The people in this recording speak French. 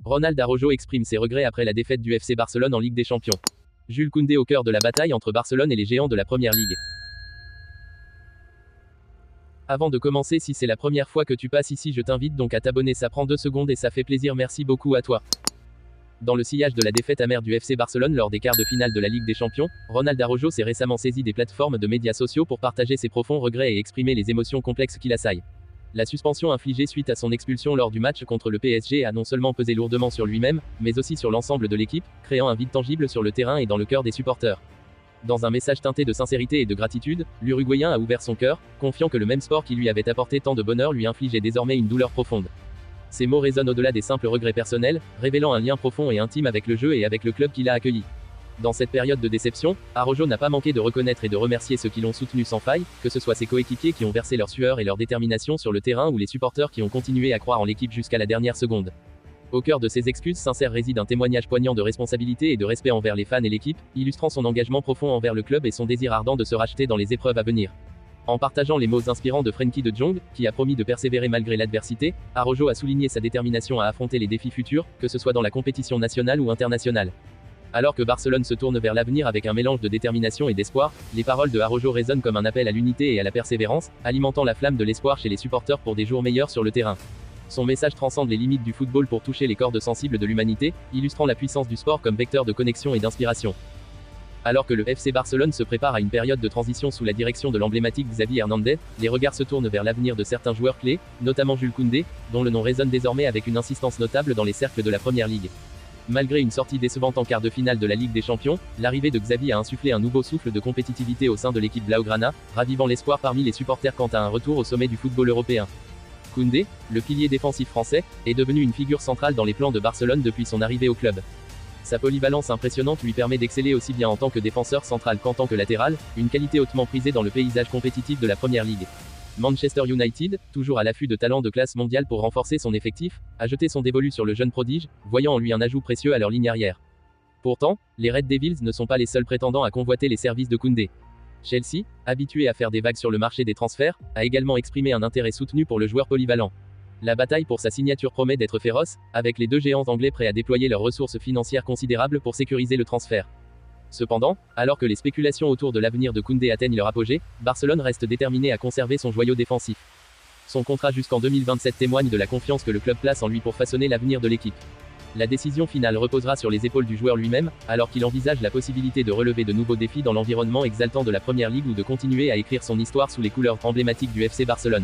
Ronald Araujo exprime ses regrets après la défaite du FC Barcelone en Ligue des Champions. Jules Koundé au cœur de la bataille entre Barcelone et les géants de la Première Ligue. Avant de commencer, si c'est la première fois que tu passes ici, je t'invite donc à t'abonner, ça prend 2 secondes et ça fait plaisir, merci beaucoup à toi. Dans le sillage de la défaite amère du FC Barcelone lors des quarts de finale de la Ligue des Champions, Ronald Araujo s'est récemment saisi des plateformes de médias sociaux pour partager ses profonds regrets et exprimer les émotions complexes qui l'assaillent. La suspension infligée suite à son expulsion lors du match contre le PSG a non seulement pesé lourdement sur lui-même, mais aussi sur l'ensemble de l'équipe, créant un vide tangible sur le terrain et dans le cœur des supporters. Dans un message teinté de sincérité et de gratitude, l'Uruguayen a ouvert son cœur, confiant que le même sport qui lui avait apporté tant de bonheur lui infligeait désormais une douleur profonde. Ces mots résonnent au-delà des simples regrets personnels, révélant un lien profond et intime avec le jeu et avec le club qui l'a accueilli. Dans cette période de déception, Araujo n'a pas manqué de reconnaître et de remercier ceux qui l'ont soutenu sans faille, que ce soit ses coéquipiers qui ont versé leur sueur et leur détermination sur le terrain ou les supporters qui ont continué à croire en l'équipe jusqu'à la dernière seconde. Au cœur de ses excuses sincères réside un témoignage poignant de responsabilité et de respect envers les fans et l'équipe, illustrant son engagement profond envers le club et son désir ardent de se racheter dans les épreuves à venir. En partageant les mots inspirants de Frenkie de Jong, qui a promis de persévérer malgré l'adversité, Araujo a souligné sa détermination à affronter les défis futurs, que ce soit dans la compétition nationale ou internationale. Alors que Barcelone se tourne vers l'avenir avec un mélange de détermination et d'espoir, les paroles de Araujo résonnent comme un appel à l'unité et à la persévérance, alimentant la flamme de l'espoir chez les supporters pour des jours meilleurs sur le terrain. Son message transcende les limites du football pour toucher les cordes sensibles de l'humanité, illustrant la puissance du sport comme vecteur de connexion et d'inspiration. Alors que le FC Barcelone se prépare à une période de transition sous la direction de l'emblématique Xavi Hernandez, les regards se tournent vers l'avenir de certains joueurs clés, notamment Jules Koundé, dont le nom résonne désormais avec une insistance notable dans les cercles de la Première Ligue. Malgré une sortie décevante en quart de finale de la Ligue des Champions, l'arrivée de Xavi a insufflé un nouveau souffle de compétitivité au sein de l'équipe blaugrana, ravivant l'espoir parmi les supporters quant à un retour au sommet du football européen. Koundé, le pilier défensif français, est devenu une figure centrale dans les plans de Barcelone depuis son arrivée au club. Sa polyvalence impressionnante lui permet d'exceller aussi bien en tant que défenseur central qu'en tant que latéral, une qualité hautement prisée dans le paysage compétitif de la Première Ligue. Manchester United, toujours à l'affût de talents de classe mondiale pour renforcer son effectif, a jeté son dévolu sur le jeune prodige, voyant en lui un ajout précieux à leur ligne arrière. Pourtant, les Red Devils ne sont pas les seuls prétendants à convoiter les services de Koundé. Chelsea, habitué à faire des vagues sur le marché des transferts, a également exprimé un intérêt soutenu pour le joueur polyvalent. La bataille pour sa signature promet d'être féroce, avec les 2 géants anglais prêts à déployer leurs ressources financières considérables pour sécuriser le transfert. Cependant, alors que les spéculations autour de l'avenir de Koundé atteignent leur apogée, Barcelone reste déterminé à conserver son joyau défensif. Son contrat jusqu'en 2027 témoigne de la confiance que le club place en lui pour façonner l'avenir de l'équipe. La décision finale reposera sur les épaules du joueur lui-même, alors qu'il envisage la possibilité de relever de nouveaux défis dans l'environnement exaltant de la Première Ligue ou de continuer à écrire son histoire sous les couleurs emblématiques du FC Barcelone.